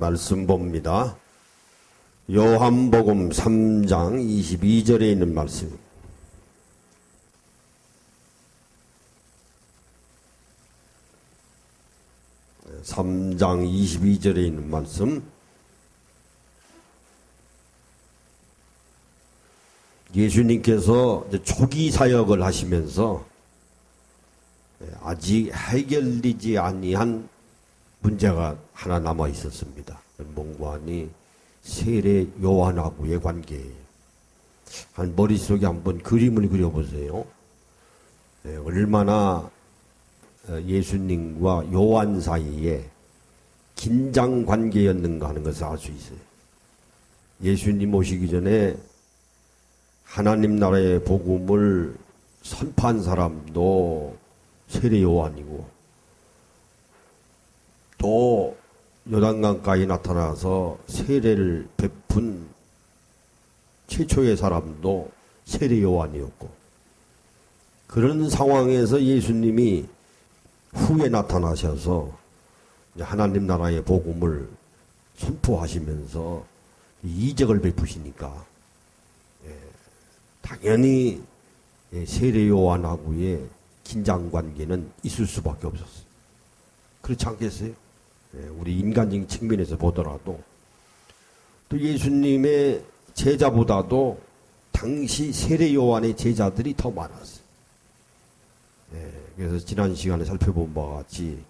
말씀 봅니다. 요한복음 3장 22절에 있는 말씀입니다. (3장 22절에) 있는 말씀. 예수님께서 초기 사역을 하시면서 아직 해결되지 아니한 문제가 하나 남아 있었습니다. 뭔가니 세례 요한하고의 관계예요. 한 머릿속에 한번 그림을 그려보세요. 얼마나 예수님과 요한 사이에 긴장 관계였는가 하는 것을 알 수 있어요. 예수님 오시기 전에 하나님 나라의 복음을 선포한 사람도 세례 요한이고, 또 요단강가에 나타나서 세례를 베푼 최초의 사람도 세례 요한이었고, 그런 상황에서 예수님이 후에 나타나셔서 하나님 나라의 복음을 선포하시면서 이적을 베푸시니까 당연히 세례 요한하고의 긴장관계는 있을 수밖에 없었어요. 그렇지 않겠어요? 우리 인간적인 측면에서 보더라도, 또 예수님의 제자보다도 당시 세례 요한의 제자들이 더 많았어요. 그래서 지난 시간에 살펴본 바와 같이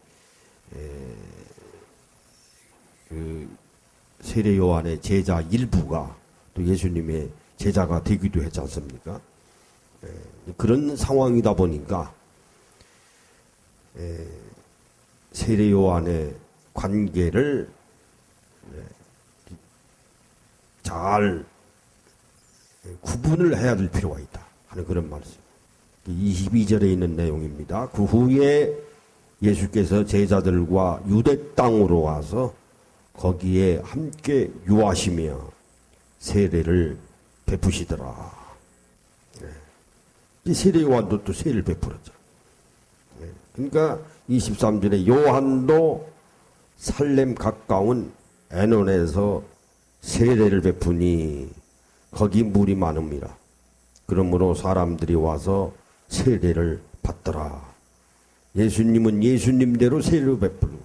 그 세례 요한의 제자 일부가 또 예수님의 제자가 되기도 했지 않습니까? 그런 상황이다 보니까 세례 요한의 관계를 잘 구분을 해야 될 필요가 있다 하는 그런 말씀. 22절에 있는 내용입니다. 그 후에 예수께서 제자들과 유대 땅으로 와서 거기에 함께 유하시며 세례를 베푸시더라. 세례 요한도 또 세례를 베풀었죠. 그러니까 23절에 요한도 살렘 가까운 에논에서 세례를 베푸니 거기 물이 많음이라. 그러므로 사람들이 와서 세례를 받더라. 예수님은 예수님대로 세례를 베풀고,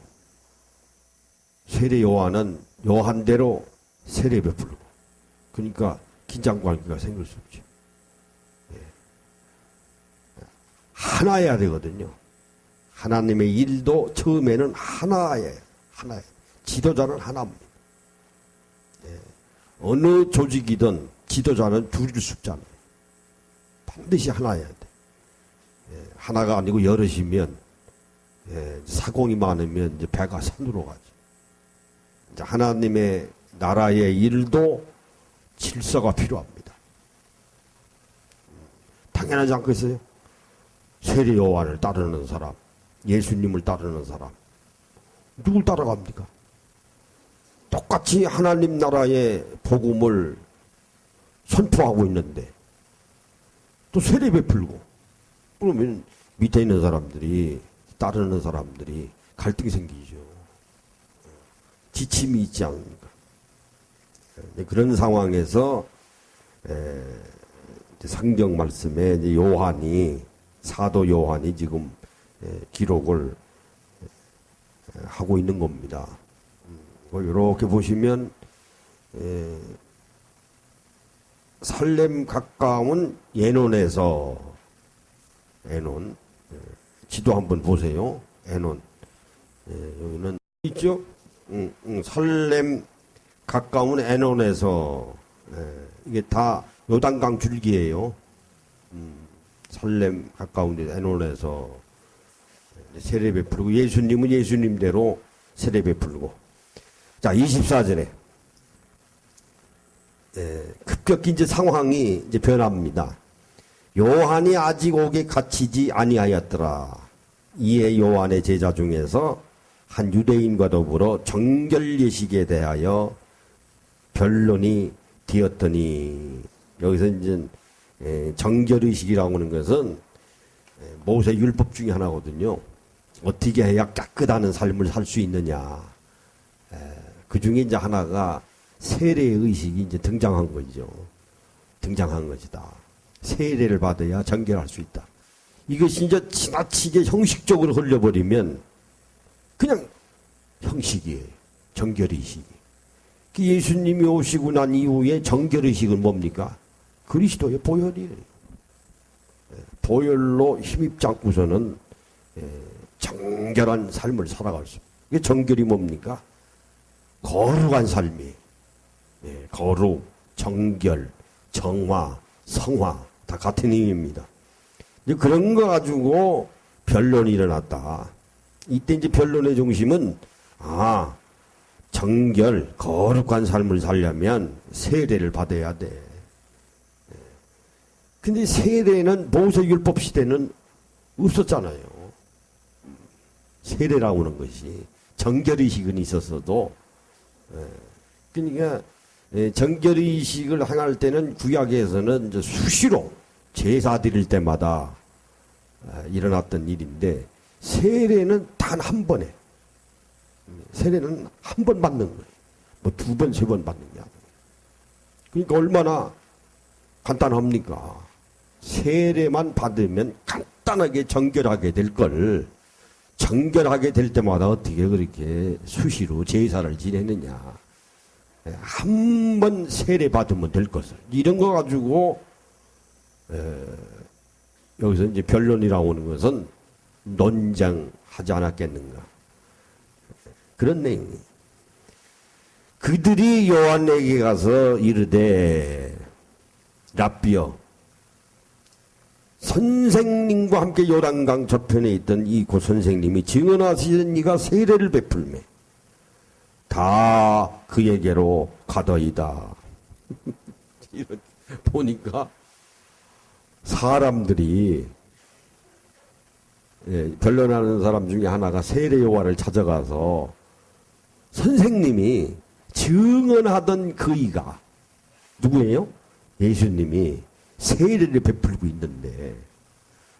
세례 요한은 요한대로 세례 베풀고, 그러니까 긴장관계가 생길 수 없죠. 하나여야 되거든요. 하나님의 일도 처음에는 하나예요. 하나예요. 지도자는 하나입니다. 어느 조직이든 지도자는 둘일 수 없잖아요. 반드시 하나여야 돼. 하나가 아니고 여럿이면 사공이 많으면 이제 배가 산으로 가죠. 이제 하나님의 나라의 일도 질서가 필요합니다. 당연하지 않겠어요? 세례 요한을 따르는 사람, 예수님을 따르는 사람, 누굴 따라갑니까? 똑같이 하나님 나라의 복음을 선포하고 있는데 또 세례 베풀고, 그러면 밑에 있는 사람들이, 따르는 사람들이 갈등이 생기죠. 지침이 있지 않습니까? 그런 상황에서 성경 말씀에 이제 요한이, 사도 요한이 지금 기록을 하고 있는 겁니다. 이렇게 보시면 살렘 가까운 에논에서, 에논 지도 한번 보세요. 에논 여기는 있죠. 살렘 가까운 에논에서, 이게 다 요단강 줄기예요. 살렘 가까운 에논에서 세례 베풀고, 예수님은 예수님대로 세례 베풀고. 자, 24절에 급격히 이제 상황이 이제 변합니다. 요한이 아직 옥에 갇히지 아니하였더라. 이에 요한의 제자 중에서 한 유대인과 더불어 정결 예식에 대하여 변론이 되었더니, 여기서 이제 정결의식이라고 하는 것은 모세 율법 중에 하나거든요. 어떻게 해야 깨끗한 삶을 살 수 있느냐. 그 중에 이제 하나가 세례 의식이 이제 등장한 거죠. 등장한 것이다. 세례를 받아야 정결할 수 있다. 이것이 이제 지나치게 형식적으로 흘려버리면 그냥 형식이에요. 정결의식이. 예수님이 오시고 난 이후에 정결의식은 뭡니까? 그리스도의 보혈이에요. 보혈로 힘입지 않고서는 정결한 삶을 살아갈 수. 이게 정결이 뭡니까? 거룩한 삶이에요. 거룩, 정결, 정화, 성화 다 같은 의미입니다. 이제 그런 거 가지고 변론이 일어났다. 이때 이제 변론의 중심은 정결, 거룩한 삶을 살려면 세례를 받아야 돼. 근데 세례는 모세율법 시대는 없었잖아요. 세례라고 하는 것이 정결의식은 있었어도 그러니까 정결의식을 행할 때는 구약에서는 이제 수시로 제사 드릴 때마다 일어났던 일인데 세례는 단 한 번에 세례는 한 번 받는 거예요. 뭐 두 번, 세 번 받는 게 아니에요. 그러니까 얼마나 간단합니까? 세례만 받으면 간단하게 정결하게 될 걸 정결하게 될 때마다 어떻게 그렇게 수시로 제사를 지내느냐. 한 번 세례 받으면 될 것을. 이런 거 가지고 여기서 이제 변론이라고 하는 것은 논쟁하지 않았겠는가. 그런 내용이. 그들이 요한에게 가서 이르되 랍비여 선생님과 함께 요단강 저편에 있던 이 고 선생님이 증언하시던 이가 세례를 베풀매 다 그에게로 가더이다. 보니까 사람들이 변론하는 사람 중에 하나가 세례 요한을 찾아가서 선생님이 증언하던 그이가 누구예요? 예수님이 세례를 베풀고 있는데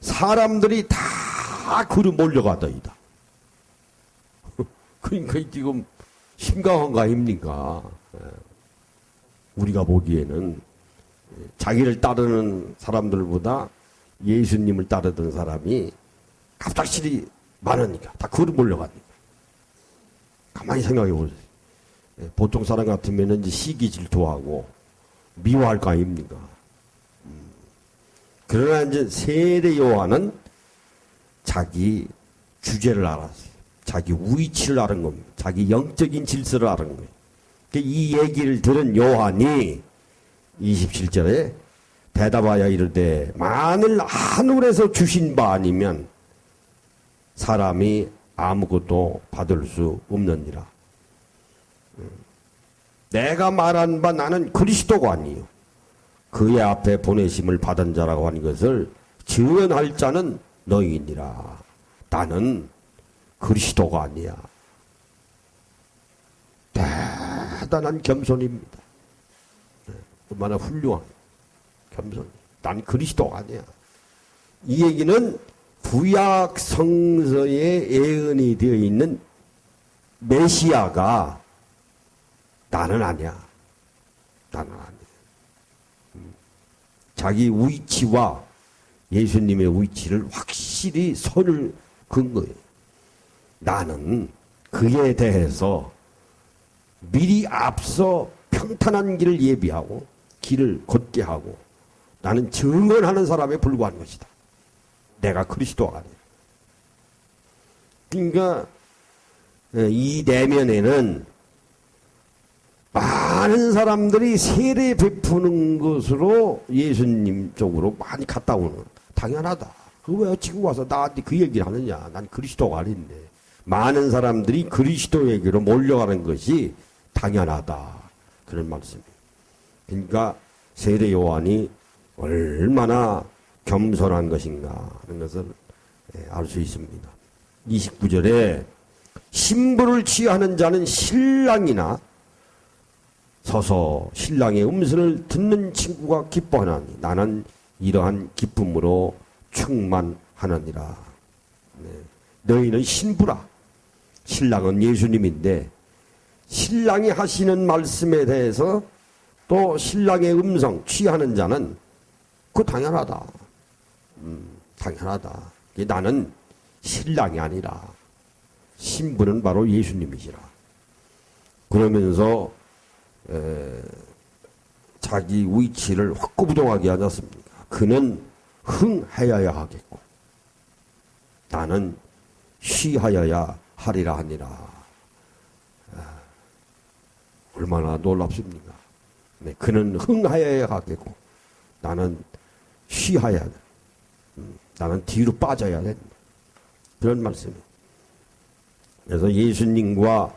사람들이 다 그로 몰려가더이다. 그러니까 지금 심각한 거 아닙니까? 우리가 보기에는 자기를 따르는 사람들보다 예수님을 따르던 사람이 갑작스레 많으니까 다 그로 몰려가니까. 가만히 생각해 보세요. 보통 사람 같으면 이제 시기 질투하고 미워할 거 아닙니까? 그러나 이제 세례 요한은 자기 주제를 알았어요. 자기 위치를 알은 겁니다. 자기 영적인 질서를 알은 거예요. 이 얘기를 들은 요한이 27절에 대답하여 이르되 만일 하늘에서 주신 바 아니면 사람이 아무것도 받을 수 없느니라. 내가 말한 바 나는 그리스도가 아니요 그의 앞에 보내심을 받은 자라고 하는 것을 증언할 자는 너희니라. 나는 그리스도가 아니야. 대단한 겸손입니다. 얼마나 훌륭한 겸손. 난 그리스도가 아니야. 이 얘기는 구약 성서에 예언이 되어 있는 메시아가 나는 아니야. 나는 아니야. 자기 위치와 예수님의 위치를 확실히 선을 그은 거예요. 나는 그에 대해서 미리 앞서 평탄한 길을 예비하고 길을 걷게 하고 나는 증언하는 사람에 불과한 것이다. 내가 그리스도가 아니야. 그러니까 이 내면에는 많은 사람들이 세례 베푸는 것으로 예수님 쪽으로 많이 갔다 오는. 당연하다. 왜 지금 와서 나한테 그 얘기를 하느냐. 난 그리스도가 아닌데. 많은 사람들이 그리스도에게로 몰려가는 것이 당연하다. 그런 말씀이에요. 그러니까 세례 요한이 얼마나 겸손한 것인가 하는 것을 알 수 있습니다. 29절에 신부를 취하는 자는 신랑이나 서서 신랑의 음성을 듣는 친구가 기뻐하나니 나는 이러한 기쁨으로 충만하느니라. 너희는 신부라. 신랑은 예수님인데 신랑이 하시는 말씀에 대해서 또 신랑의 음성 취하는 자는 그거 당연하다. 당연하다. 나는 신랑이 아니라 신부는 바로 예수님이시라. 그러면서 자기 위치를 확고부동하게 하지 않습니까? 그는 흥하여야 하겠고 나는 쉬하여야 하리라 하니라. 얼마나 놀랍습니까? 네, 그는 흥하여야 하겠고 나는 쉬하여야 돼. 나는 뒤로 빠져야 된다. 그런 말씀이에요. 그래서 예수님과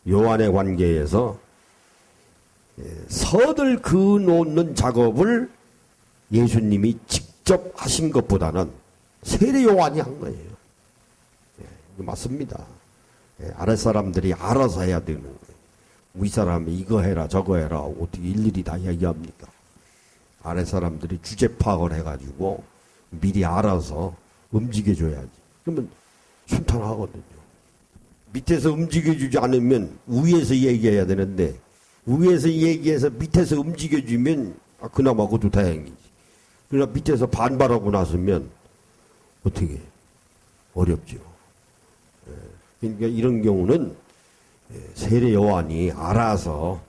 요한의 관계에서 서들 그놓는 작업을 예수님이 직접 하신 것보다는 세례 요한이 한 거예요. 맞습니다. 아랫사람들이 알아서 해야 되는 거예요. 윗사람이 이거 해라 저거 해라 어떻게 일일이 다 얘기합니까? 아랫사람들이 주제 파악을 해가지고 미리 알아서 움직여줘야지. 그러면 순탄하거든요. 밑에서 움직여주지 않으면 위에서 얘기해야 되는데 위에서 얘기해서 밑에서 움직여주면 그나마 그것도 다행이지. 그러나 밑에서 반발하고 나서면 어떻게 어렵죠. 그러니까 이런 경우는 세례 요한이 알아서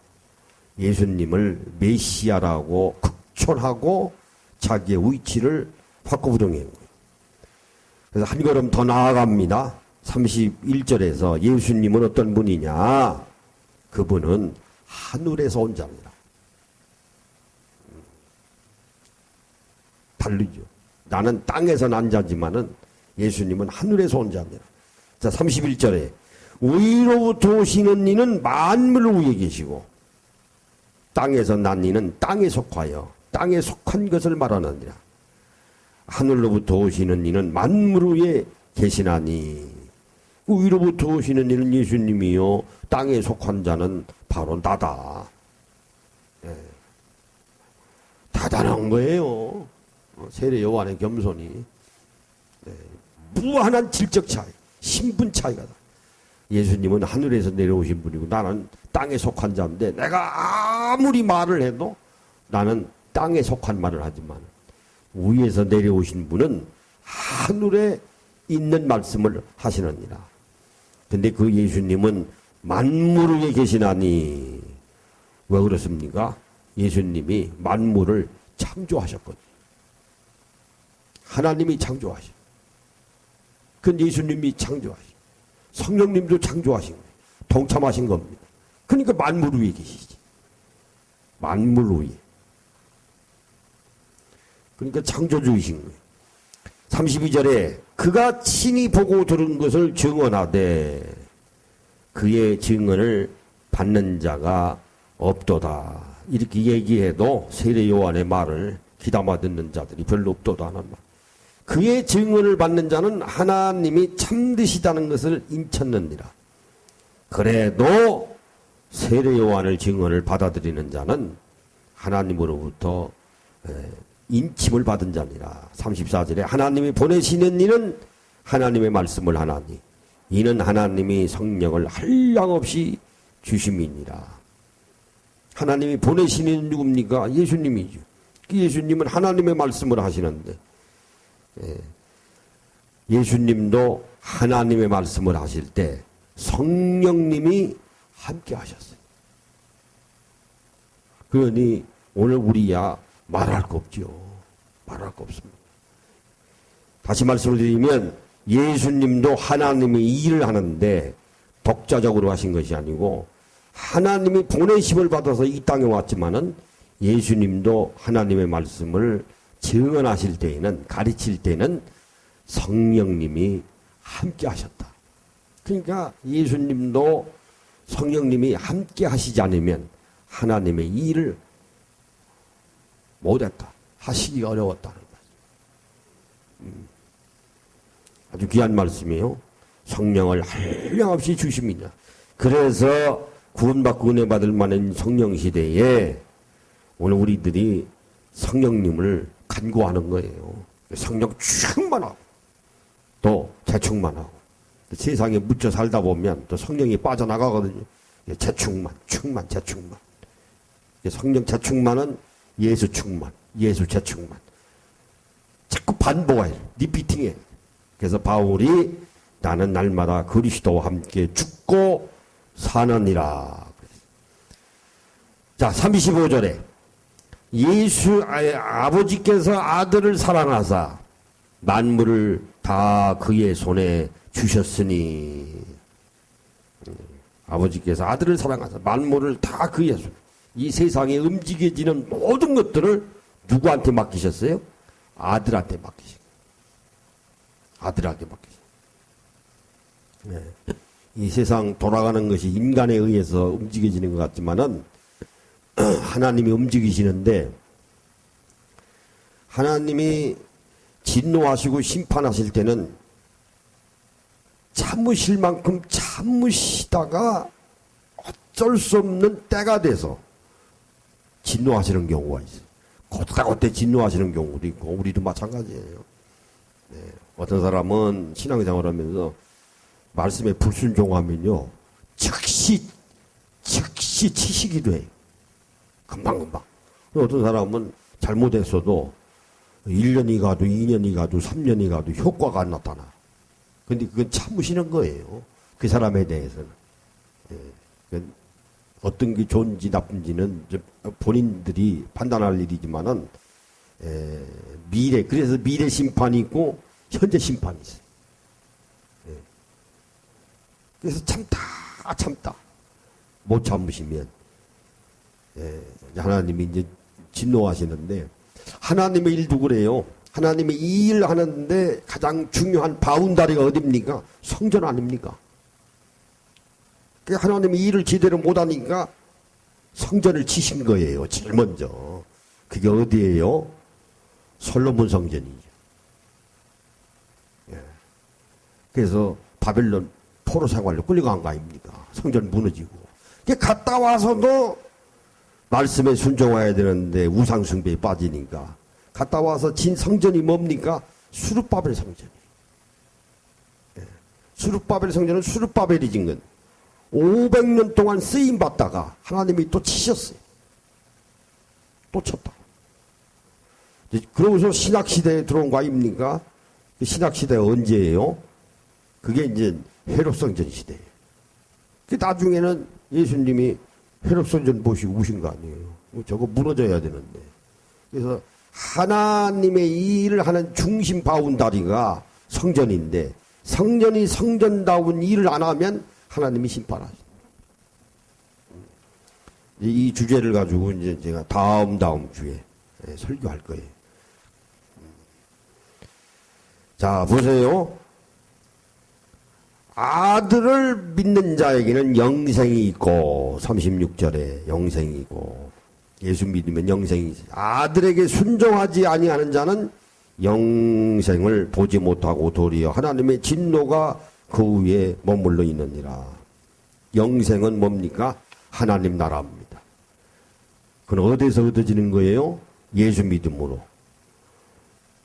예수님을 메시아라고 극존하고 자기의 위치를 확고부동한 거예요. 그래서 한 걸음 더 나아갑니다. 31절에서 예수님은 어떤 분이냐? 그분은 하늘에서 온 자입니다. 다르죠. 나는 땅에서 난 자지만은 예수님은 하늘에서 온 자입니다. 자, 31절에 위로부터 오시는 이는 만물 위에 계시고 땅에서 난 이는 땅에 속하여 땅에 속한 것을 말하느니라. 하늘로부터 오시는 이는 만물 위에 계시나니 위로부터 오시는 이는 예수님이요 땅에 속한 자는 바로 나다. 대단한 거예요. 세례 요한의 겸손이. 무한한 질적 차이, 신분 차이가 나. 예수님은 하늘에서 내려오신 분이고 나는 땅에 속한 자인데 내가 아무리 말을 해도 나는 땅에 속한 말을 하지만 위에서 내려오신 분은 하늘에 있는 말씀을 하시느니라. 근데 그 예수님은 만물 위에 계시나니 왜 그렇습니까? 예수님이 만물을 창조하셨거든요. 하나님이 창조하신. 그건 예수님이 창조하신. 성령님도 창조하신 거예요. 동참하신 겁니다. 그러니까 만물 위에 계시지. 만물 위에. 그러니까 창조주이신 거예요. 32절에 그가 친히 보고 들은 것을 증언하되 그의 증언을 받는 자가 없도다. 이렇게 얘기해도 세례 요한의 말을 귀담아 듣는 자들이 별로 없도다 하는 말. 그의 증언을 받는 자는 하나님이 참되시다는 것을 인쳤느니라. 그래도 세례 요한의 증언을 받아들이는 자는 하나님으로부터 인침을 받은 자니라. 34절에 하나님이 보내시는 이는 하나님의 말씀을 하나니 이는 하나님이 성령을 한량없이 주심이니라. 하나님이 보내시는 누굽니까? 예수님이죠. 예수님은 하나님의 말씀을 하시는데 예수님도 하나님의 말씀을 하실 때 성령님이 함께 하셨어요. 그러니 오늘 우리야 말할 거 없죠. 말할 거 없습니다. 다시 말씀을 드리면 예수님도 하나님이 일을 하는데 독자적으로 하신 것이 아니고 하나님이 보내심을 받아서 이 땅에 왔지만은 예수님도 하나님의 말씀을 증언하실 때에는 가르칠 때는 성령님이 함께 하셨다. 그러니까 예수님도 성령님이 함께 하시지 않으면 하나님의 일을 못했다. 하시기 어려웠다는 거죠. 아주 귀한 말씀이에요. 성령을 한량없이 주심이냐. 그래서 구원받고 은혜 받을 만한 성령 시대에 오늘 우리들이 성령님을 간구하는 거예요. 성령 충만하고 또 재충만하고 세상에 묻혀 살다 보면 또 성령이 빠져나가거든요. 재충만, 충만, 재충만. 성령 재충만은 예수 충만, 예수 재충만. 자꾸 반복해, 리피팅해. 그래서 바울이 나는 날마다 그리스도와 함께 죽고 사느니라. 자, 35절에 예수 아버지께서 아들을 사랑하사 만물을 다 그의 손에 주셨으니, 아버지께서 아들을 사랑하사 만물을 다 그의 손에, 이 세상에 움직여지는 모든 것들을 누구한테 맡기셨어요? 아들한테 맡기신 거예요. 아들에게 맡기신 거예요. 네. 이 세상 돌아가는 것이 인간에 의해서 움직여지는 것 같지만은 하나님이 움직이시는데, 하나님이 진노하시고 심판하실 때는 참으실 만큼 참으시다가 어쩔 수 없는 때가 돼서 진노하시는 경우가 있어요. 곧다곧대 진노하시는 경우도 있고, 우리도 마찬가지예요. 네. 어떤 사람은 신앙생활 하면서 말씀에 불순종하면요, 즉시 치시기도 해요. 금방금방. 어떤 사람은 잘못했어도 1년이 가도 2년이 가도 3년이 가도 효과가 안 나타나. 근데 그건 참으시는 거예요. 그 사람에 대해서는. 예. 어떤 게 좋은지 나쁜지는 본인들이 판단할 일이지만은, 그래서 미래 심판이 있고 현재 심판이 있어요. 예. 그래서 참다. 못 참으시면, 하나님이 이제 진노하시는데, 하나님의 일도 그래요. 하나님이 이 일을 하는데 가장 중요한 바운다리가 어딥니까? 성전 아닙니까? 하나님이 이 일을 제대로 못하니까 성전을 치신 거예요. 제일 먼저. 그게 어디예요? 솔로몬 성전이죠. 예. 그래서 바벨론 포로 생활로 끌려간 거 아닙니까? 성전 무너지고. 갔다 와서도 말씀에 순종해야 되는데 우상 숭배에 빠지니까, 갔다 와서 진 성전이 뭡니까? 수룹바벨 성전이에요. 예. 수룹바벨 성전은 수룹바벨이 진 건 500년 동안 쓰임 받다가 하나님이 또 치셨어요. 또 쳤다. 그러고서 신학시대에 들어온 거 아닙니까? 신학시대가 언제예요? 그게 이제 헤롯성전 시대예요. 나중에는 예수님이 헤롯성전 보시고 우신 거 아니에요. 저거 무너져야 되는데. 그래서 하나님의 이 일을 하는 중심 바운다리가 성전인데, 성전이 성전다운 일을 안 하면 하나님이 심판하십니다. 이 주제를 가지고 이제 제가 다음 주에 설교할 거예요. 자, 보세요. 아들을 믿는 자에게는 영생이 있고, 36절에 영생이 있고, 예수 믿으면 영생이 있어요. 아들에게 순종하지 아니하는 자는 영생을 보지 못하고 도리어 하나님의 진노가 그 위에 머물러 있느니라. 영생은 뭡니까? 하나님 나라입니다. 그건 어디서 얻어지는 거예요? 예수 믿음으로.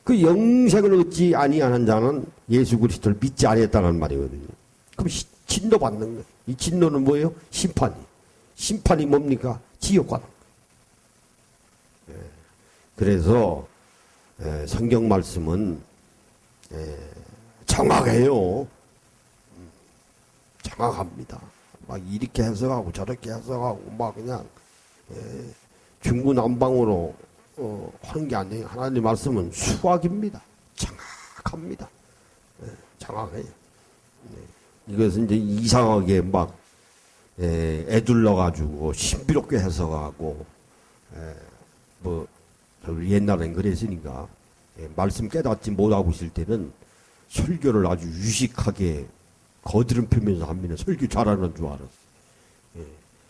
그 영생을 얻지 아니하는 자는 예수 그리스도를 믿지 아니했다는 말이거든요. 그럼 진노 받는 거예요. 이 진노는 뭐예요? 심판이. 심판이 뭡니까? 지옥 가는 거예요. 그래서 성경 말씀은 정확해요. 정확합니다. 막 이렇게 해석하고 저렇게 해석하고 막 그냥 중구난방으로 하는 게 아니에요. 하나님 말씀은 수학입니다. 정확합니다. 정확해요. 이것은 이제 이상하게 막 애둘러 가지고 신비롭게 해석하고 뭐 옛날엔 그랬으니까 말씀 깨닫지 못하고 있을 때는 설교를 아주 유식하게 거드름 펴면서 하면 설교 잘하는 줄 알았어.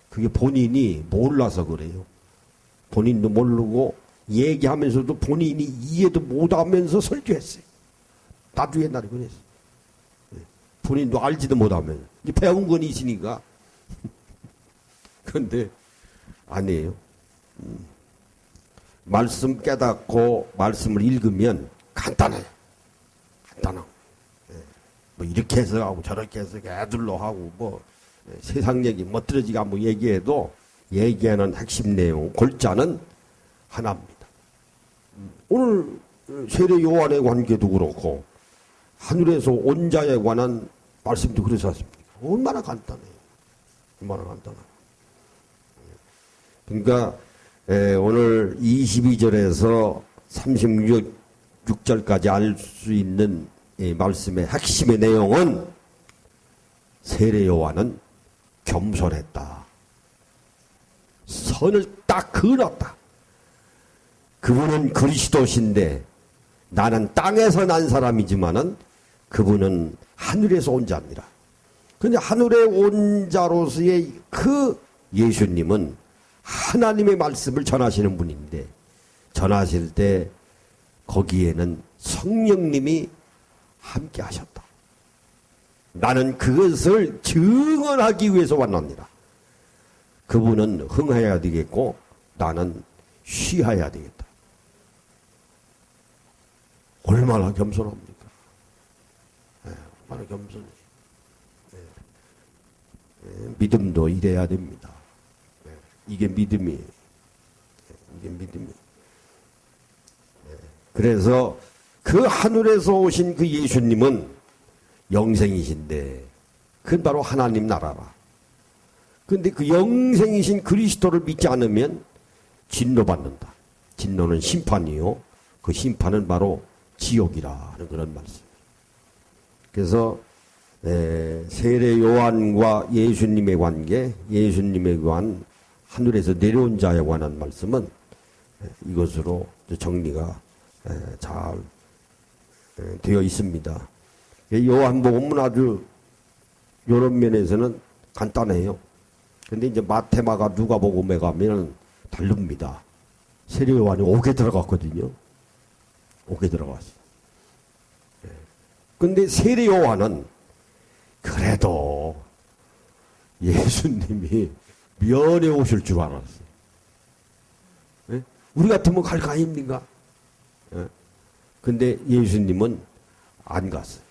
그게 본인이 몰라서 그래요. 본인도 모르고 얘기하면서도 본인이 이해도 못하면서 설교했어요. 나도 옛날에 그랬어. 본인도 알지도 못하면 이제 배운 건 있으니까. 그런데 아니에요. 말씀 깨닫고 말씀을 읽으면 간단해요. 간단하고. 뭐 이렇게 해서 하고 저렇게 해서 애들로 하고 뭐 세상 얘기 멋들어지게 한번 얘기해도 얘기하는 핵심 내용, 골자는 하나입니다. 오늘 세례 요한의 관계도 그렇고 하늘에서 온 자에 관한 말씀도 그렇지 않습니까? 얼마나 간단해요. 얼마나 간단해요. 그러니까 오늘 22절에서 36절까지 알 수 있는 이 말씀의 핵심의 내용은 세례 요한은 겸손했다. 선을 딱 그었다. 그분은 그리스도신데 나는 땅에서 난 사람이지만은 그분은 하늘에서 온 자입니다. 그런데 하늘에 온 자로서의 그 예수님은 하나님의 말씀을 전하시는 분인데 전하실 때 거기에는 성령님이 함께 하셨다. 나는 그것을 증언하기 위해서 왔답니다. 그분은 흥해야 되겠고 나는 쉬어야 되겠다. 얼마나 겸손합니까? 얼마나 겸손해. 믿음도 이래야 됩니다. 이게 믿음이에요. 이게 믿음이에요. 그래서 그 하늘에서 오신 그 예수님은 영생이신데 그건 바로 하나님 나라라. 그런데 그 영생이신 그리스도를 믿지 않으면 진노받는다. 진노는 심판이요. 그 심판은 바로 지옥이라 하는 그런 말씀. 그래서 세례 요한과 예수님의 관계, 예수님에 관한 하늘에서 내려온 자에 관한 말씀은 이것으로 정리가 잘 되어 있습니다. 요한복음은 아주 이런 면에서는 간단해요. 근데 이제 마태, 마가, 누가복음에 가면 다릅니다. 세례 요한이 옥에 들어갔거든요. 옥에 들어갔어요. 근데 세례 요한은 그래도 예수님이 면회 오실 줄 알았어요. 우리 같으면 갈 거 아닙니까? 근데 예수님은 안 갔어요.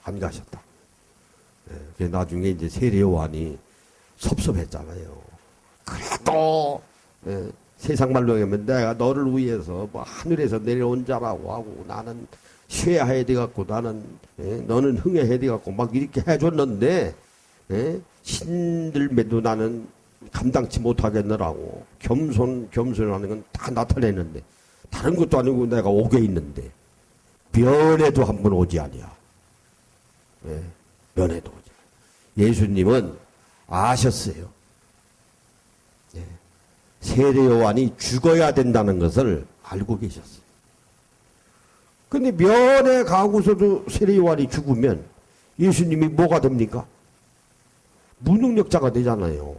안 가셨다. 그래서 나중에 이제 세례 요한이 섭섭했잖아요. 그래도 세상 말로 하면 내가 너를 위해서 뭐 하늘에서 내려온 자라고 하고 나는 쉬어야 해야 돼갖고 나는 너는 흥해야 돼갖고 막 이렇게 해줬는데 신들매도 나는 감당치 못하겠느라고 겸손하는 건 다 나타내는데 다른 것도 아니고 내가 옥에 있는데 면회도 한 번 오지 아니야. 면회도 오지. 예수님은 아셨어요. 세례 요한이 죽어야 된다는 것을 알고 계셨어요. 근데 면회 가고서도 세례 요한이 죽으면 예수님이 뭐가 됩니까? 무능력자가 되잖아요.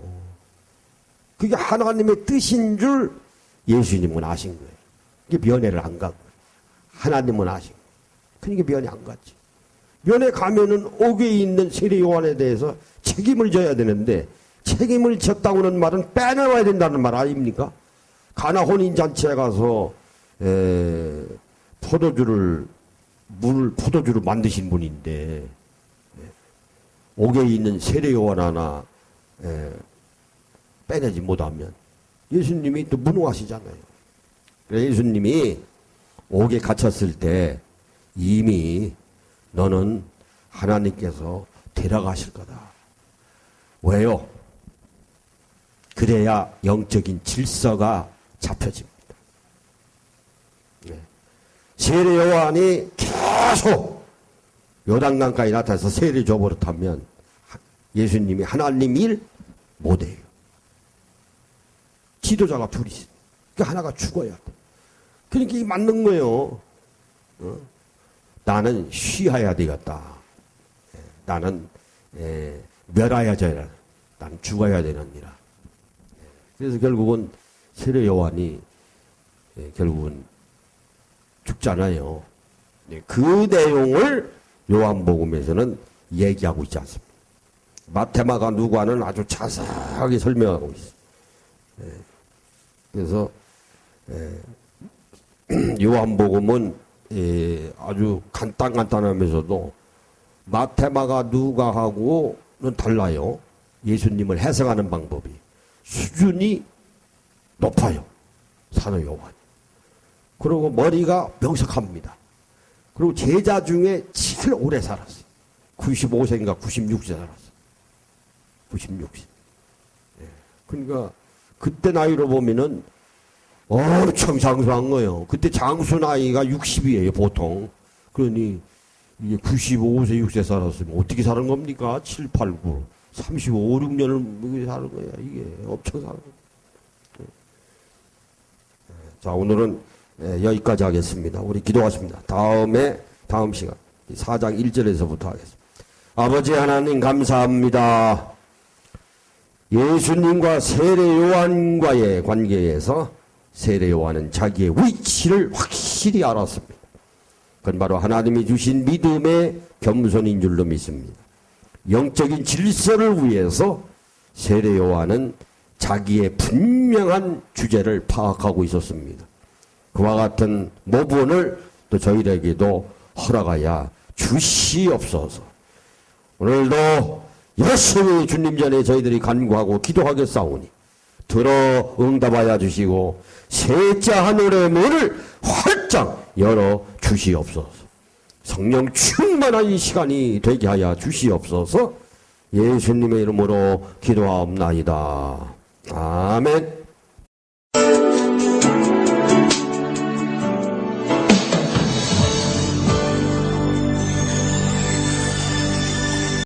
그게 하나님의 뜻인 줄 예수님은 아신 거예요. 이게 면회를 안 간 거예요. 하나님은 아신 거예요. 그러니까 면회 안 갔지. 면회 가면은 옥에 있는 세례 요한에 대해서 책임을 져야 되는데 책임을 졌다고는 말은 빼내와야 된다는 말 아닙니까? 가나 혼인잔치에 가서 포도주를 만드신 분인데 옥에 있는 세례 요한 하나 빼내지 못하면 예수님이 또 무능하시잖아요. 그래서 예수님이 옥에 갇혔을 때 이미 너는 하나님께서 데려가실 거다. 왜요? 그래야 영적인 질서가 잡혀집니다. 세례 요한이 계속 요단강가에 나타나서 세례 줘버릇하면 예수님이 하나님 일 못해요. 지도자가 둘이 있어요. 그러니까 하나가 죽어야 돼. 그러니까 이게 맞는 거예요. 나는 쉬어야 되겠다. 나는 멸하여야 되라. 나는 죽어야 되느니라. 그래서 결국은 세례 요한이 결국은 죽잖아요. 그 내용을 요한복음에서는 얘기하고 있지 않습니다. 마태마가 누가는 아주 자세하게 설명하고 있어요. 그래서 요한복음은 아주 간단하면서도 마태마가 누가하고 달라요. 예수님을 해석하는 방법이. 수준이 높아요. 사도 요한. 그리고 머리가 명석합니다. 그리고 제자 중에 제일 오래 살았어요. 95세인가 96세 살았어요. 96세. 그러니까 그때 나이로 보면은 엄청 장수한 거예요. 그때 장수 나이가 60이에요, 보통. 그러니 이게 95세, 6세 살았으면 어떻게 사는 겁니까? 7, 8, 9, 35, 6년을 사는 거야. 이게 엄청 사는 거예요. 자, 오늘은 여기까지 하겠습니다. 우리 기도하십니다. 다음 시간 4장 1절에서부터 하겠습니다. 아버지 하나님 감사합니다. 예수님과 세례 요한과의 관계에서 세례 요한은 자기의 위치를 확실히 알았습니다. 그건 바로 하나님이 주신 믿음의 겸손인 줄로 믿습니다. 영적인 질서를 위해서 세례 요한은 자기의 분명한 주제를 파악하고 있었습니다. 그와 같은 모본을 또 저희에게도 허락하여 주시옵소서. 오늘도 열심히 주님 전에 저희들이 간구하고 기도하겠사오니 들어 응답하여 주시고 셋째 하늘의 문을 활짝 열어 주시옵소서. 성령 충만한 이 시간이 되게 하여 주시옵소서. 예수님의 이름으로 기도하옵나이다. 아멘.